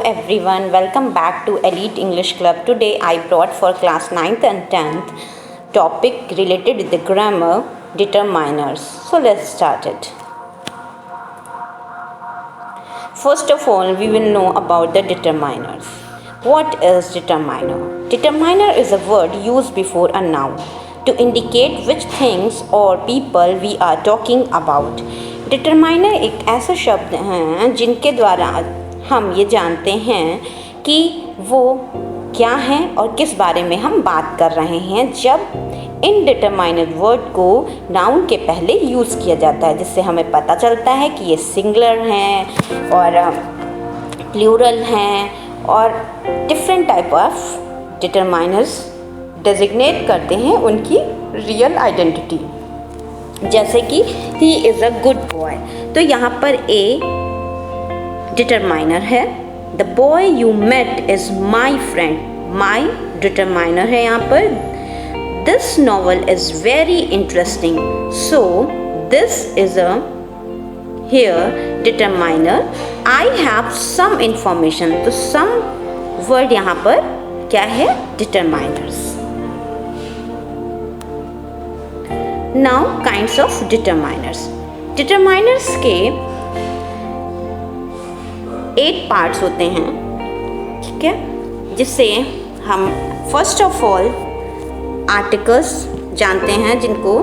everyone, welcome back to Elite English Club. Today I brought for class 9th and 10th topic related with the grammar determiners. So let's start it. First of all, we will know about the determiners. What is determiner? Determiner is a word used before a noun to indicate which things or people we are talking about. Determiner एक ऐसा शब्द है जिनके द्वारा हम ये जानते हैं कि वो क्या है और किस बारे में हम बात कर रहे हैं जब इनडिटरमाइनर वर्ड को नाउन के पहले यूज़ किया जाता है, जिससे हमें पता चलता है कि ये सिंगुलर हैं और प्लूरल हैं और different type of determiners designate करते हैं उनकी रियल आइडेंटिटी। जैसे कि he is a good boy, तो यहाँ पर ए डिटरमाइनर है। The boy you met is my friend, my determiner है यहाँ पर। This novel is very interesting, so this is a here determiner. I have some information, तो some word यहाँ पर क्या है? Determiners. Now kinds of determiners. Determiners के 8 parts होते हैं, ठीक है, जिससे हम फर्स्ट ऑफ ऑल आर्टिकल्स जानते हैं जिनको,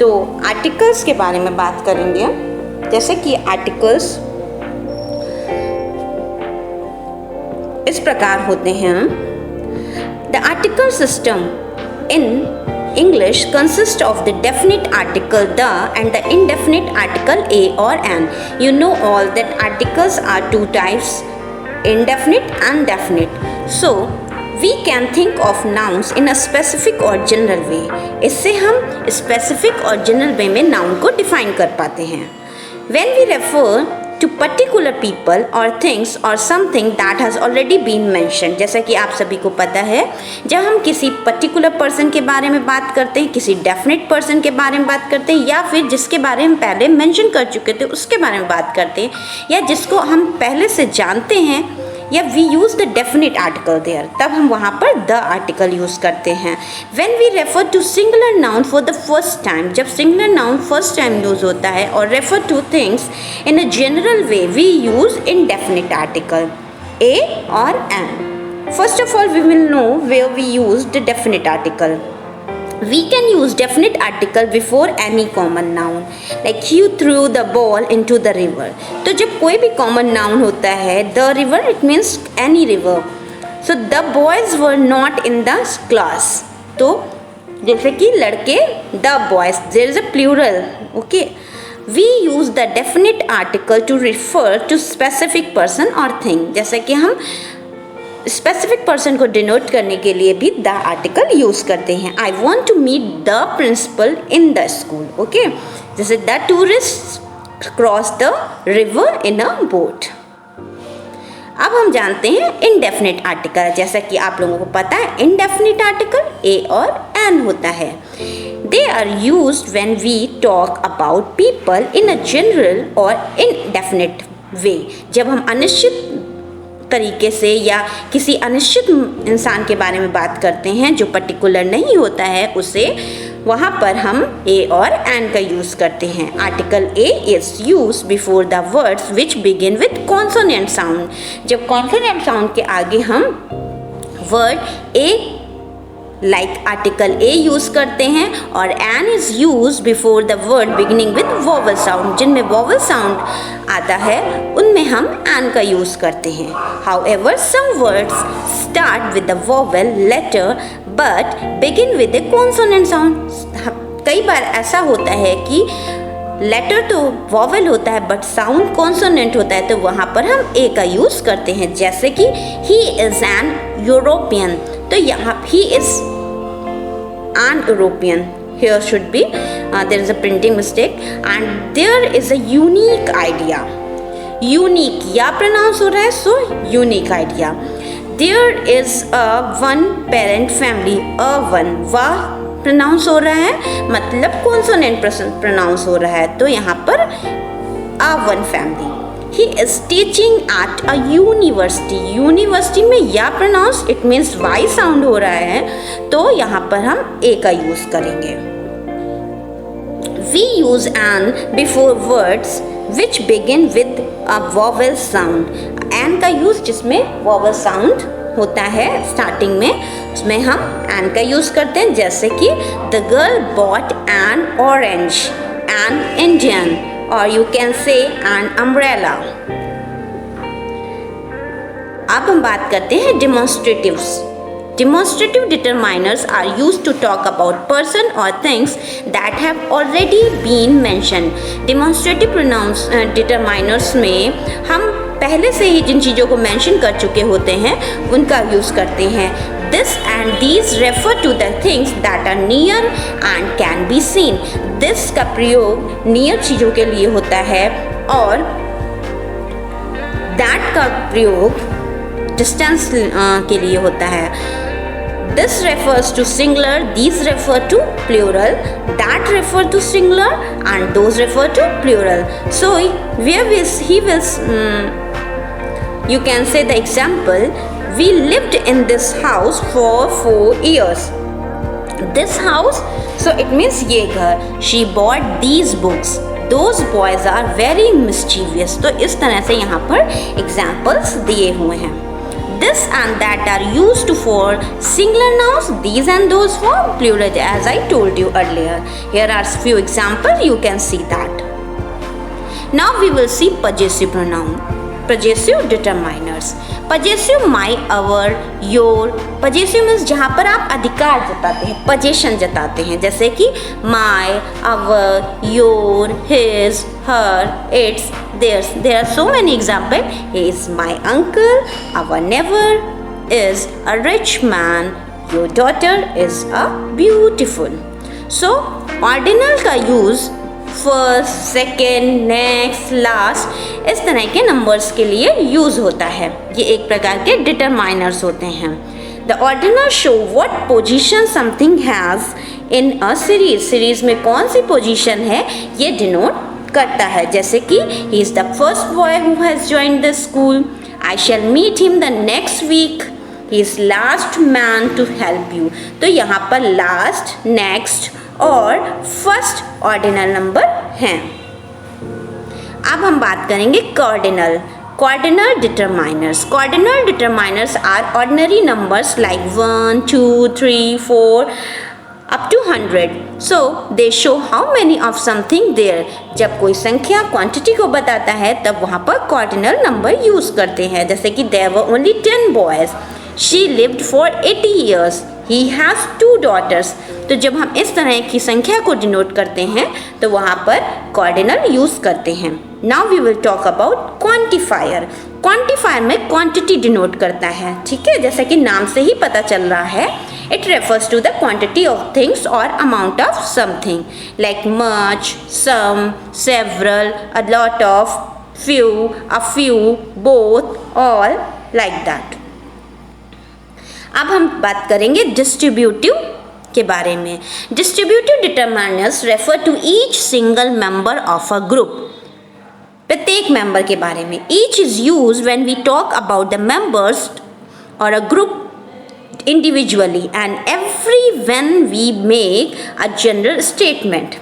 तो आर्टिकल्स के बारे में बात करेंगे। जैसे कि आर्टिकल्स इस प्रकार होते हैं। The article system in English consists of the definite article the and the indefinite article a or an. You know all that articles are two types, indefinite and definite. So we can think of nouns in a specific or general way. इससे हम specific और general way में noun को define कर पाते हैं. When we refer to particular people or things or something that has already been mentioned, जैसा कि आप सभी को पता है, जब हम किसी particular person के बारे में बात करते हैं, किसी definite person के बारे में बात करते हैं, या फिर जिसके बारे में पहले mention कर चुके थे उसके बारे में बात करते हैं, या जिसको हम पहले से जानते हैं, या we use the definite article there, तब हम वहाँ पर the article use करते हैं. When we refer to singular noun for the first time, जब singular noun first time use होता है, और refer to things in a general way, we use indefinite article a or an. First of all, we will know where we use the definite article. We can use definite article before any common noun, like you threw the ball into the river. तो जब कोई भी common noun होता है, the river, it means any river. So the boys were not in the class. तो जैसे कि लड़के, the boys, there is a plural, okay. We use the definite article to refer to specific person or thing. जैसे कि हम specific person को denote करने के लिए भी द आर्टिकल यूज करते हैं. I want to meet the principal in the school, okay. जैसे the tourist cross the river in a boat. अब हम जानते हैं इनडेफिनिट आर्टिकल. जैसा कि आप लोगों को पता है, इनडेफिनिट आर्टिकल ए और एन होता है. They are used when we talk about people in a general और इनडेफिनिट वे. जब हम अनिश्चित तरीके से या किसी अनिश्चित इंसान के बारे में बात करते हैं जो पर्टिकुलर नहीं होता है, उसे वहाँ पर हम ए और एन का यूज़ करते हैं. Article a is use before the words which begin with consonant sound. जब कॉन्सोनेंट साउंड के आगे हम word a like article a use करते हैं, और an is use before the word beginning with vowel sound. जिनमें वोवल साउंड आता है उनमें हम एन का यूज़ करते हैं. However some words start with the vowel letter but begin with the consonant sound. कई बार ऐसा होता है कि लेटर तो वोवल होता है बट साउंड कॉन्सोनेंट होता है, तो वहाँ पर हम ए का यूज़ करते हैं. जैसे कि ही इज़ एन यूरोपियन, तो यहाँ he is an European. Here should be there is a printing mistake, and there is a unique idea. Unique या pronounce हो रहा है, so unique idea. There is a one parent family. A one वाह pronounce हो रहा है, मतलब consonant pronounce हो रहा है, तो यहाँ पर a one family. He is teaching at a university. University में या pronounce it means Y sound हो रहा है, तो यहाँ पर हम ए का यूज करेंगे। We use an before words which begin with a vowel sound. An का यूज जिसमें वॉवेल साउंड होता है स्टार्टिंग में, उसमें हम एन का यूज करते हैं, जैसे कि the girl bought an orange, an Indian, और you can say an umbrella. अब हम बात करते हैं डिमॉन्स्ट्रेटिव्स। Demonstrative determiners are used to talk about person or things that have already been mentioned. Demonstrative pronouns determiners में हम पहले से ही जिन चीज़ों को मेंशन कर चुके होते हैं उनका यूज़ करते हैं। This and these refer to the things that are near and can be seen. This का प्रयोग near चीज़ों के लिए होता है और that का प्रयोग distance के लिए होता है। This refers to singular, these refer to plural, that refer to singular, and those refer to plural. So where he will you can say the example, we lived in this house for 4 years. This house, so it means ये घर. She bought these books. Those boys are very mischievous. तो इस तरह से यहाँ पर examples दिए हुए हैं। This and that are used for singular nouns, these and those for plural, as I told you earlier. Here are few examples, you can see that. Now we will see possessive pronoun, possessive determiners. Possessive my, our, your. Possessive means जहाँ पर आप अधिकार जताते हैं, possession जताते हैं, जैसे कि my, our, your, his, her, its, theirs. There are so many examples. He is my uncle, our neighbor is a rich man, your daughter is a beautiful. So ordinal का use first, second, next, last इस तरह के numbers के लिए use होता है। ये एक प्रकार के डिटरमाइनर्स होते हैं। The ordinal show what position something has in a series. Series में कौन सी पोजीशन है ये डिनोट करता है, जैसे कि he is the first boy who has joined the school, I shall meet him the next week, he is last man to help you. तो यहाँ पर लास्ट, नेक्स्ट और फर्स्ट ऑर्डिनल नंबर हैं। अब हम बात करेंगे cardinal. Cardinal determiners. Cardinal determiners are ordinary numbers like 1, 2, 3, 4 up to 100. So they show how many of something there. जब कोई संख्या क्वांटिटी को बताता है तब वहाँ पर कॉर्डिनल नंबर यूज करते हैं, जैसे कि there were only 10 boys. She lived for 80 years. He has 2 daughters. तो जब हम इस तरह की संख्या को डिनोट करते हैं तो वहाँ पर कॉर्डिनल यूज करते हैं। Now we will talk about quantifier. Quantifier में क्वांटिटी डिनोट करता है, ठीक है, जैसे कि नाम से ही पता चल रहा है। It refers to the quantity of things or amount of something, like much, some, several, a lot of, few, a few, both, all, like that. अब हम बात करेंगे डिस्ट्रीब्यूटिव के बारे में। Distributive determiners refer to each single member of a group. प्रत्येक member के बारे में। Each is use when we talk about the members और a group individually, and every when we make a general statement.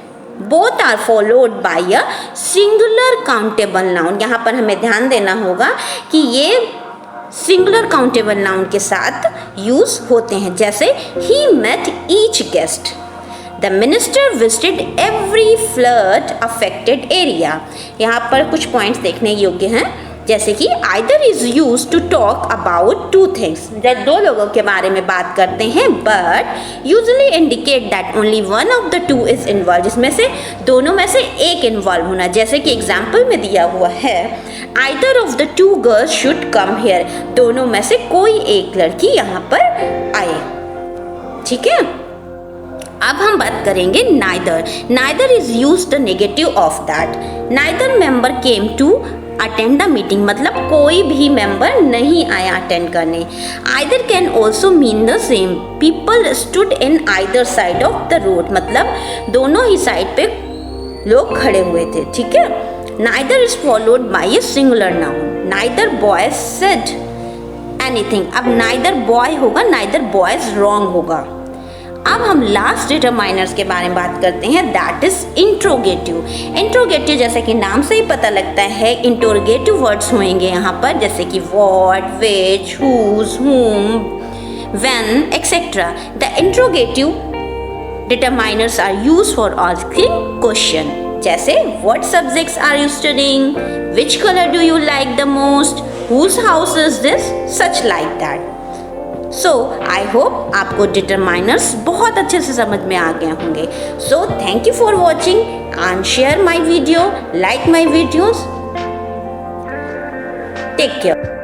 Both are followed by a singular countable noun. यहाँ पर हमें ध्यान देना होगा कि ये सिंगुलर काउंटेबल नाउन के साथ यूज होते हैं, जैसे he met each guest. The minister visited every flood affected area. यहाँ पर कुछ पॉइंट्स देखने योग्य हैं, जैसे कि either is used to talk about two things. जब दो लोगों के बारे में बात करते हैं, but usually indicate that only one of the two is involved. जिसमें से दोनों में से एक इन्वॉल्व होना, जैसे कि एग्जाम्पल में दिया हुआ है either of the two girls should come here. दोनों में से कोई एक लड़की यहाँ पर आए, ठीक है। अब हम बात करेंगे neither. Neither is used the negative of that. Neither member came to attend the meeting. मतलब कोई भी मेंबर नहीं आया अटेंड करने। Either can also mean the same. People stood in either side of the road. मतलब दोनों ही side पे लोग खड़े हुए थे, ठीक है। Neither is followed by a singular noun. Neither boys said anything. अब neither boy होगा, neither boys wrong होगा. अब हम लास्ट डिटरमाइनर्स के बारे में बात करते हैं, दैट इज इंट्रोगेटिव. इंट्रोगेटिव जैसे कि नाम से ही पता लगता है, इंट्रोगेटिव वर्ड्स होंगे यहाँ पर, जैसे कि what, which, whose, whom, when etcetera. The interrogative determiners are used for asking question, जैसे what subjects are you studying, which colour do you like the most, whose house is this, such like that. So I hope आपको determiners बहुत अच्छे से समझ में आ गए होंगे. So thank you for watching and share my video, like my videos. Take care.